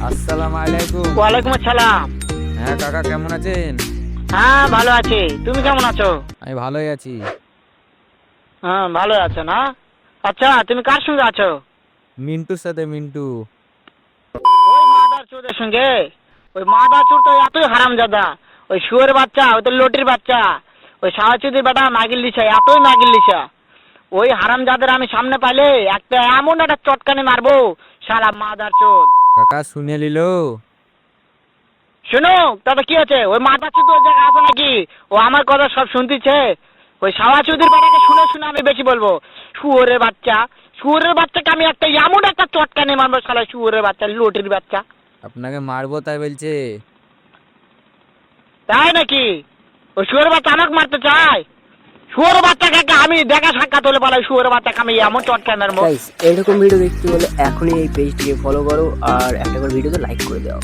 আসসালামু আলাইকুম। ওয়ালাইকুম আসসালাম। হ্যাঁ কাকা, কেমন আছেন? হ্যাঁ ভালো আছি, তুমি কেমন আছো? আমি ভালোই আছি। হ্যাঁ ভালো আছো না? আচ্ছা তুমি কার সঙ্গে আছো? মিন্টুর সাথে। মিন্টু। ওই মাদার চোদের সঙ্গে? ওই মাদার চোর তো এতই হারামজাদা। ওই শুয়োরের বাচ্চা, ওই তো লটির বাচ্চা, ওই সাওয়াচুদির বেটা মাগিল দিছা, এতই মাগিল দিছা। ওই হারামজাদের আমি সামনে পাইলে একটা এমন একটা চটকানি মারবো, শালা মাদার চোদ। কাকা শুনে নিল। শোনো, তবে কি আছে? ওই মাদার চোদ ওই জায়গায় আছে নাকি? ও আমার কথা সব শুনতিছে। ওই সাওয়াচুদির বেটাকে শুনে শুনে আমি বেশি বলবো। শুয়োরের বাচ্চা, শুয়োরের বাচ্চাকে আমি একটা এমন একটা চটকানি মারবো, শালা শুয়োরের বাচ্চা, লটির বাচ্চা। আপনাকে মারবো তাই বলছে। তাই নাকি? ওই শুয়োরের বাচ্চা আমাকে মারতে চায়? শুয়োরের বাচ্চাকে আমি দেখা সাক্ষাৎ হলে বলে শুয়োরের বাচ্চাকে আমি এমন চটকানি মারবো। গাইস, এরকম ভিডিও দেখতে হলে এখনই এই পেজটিকে ফলো করো আর একটা করে ভিডিওতে লাইক করে দাও।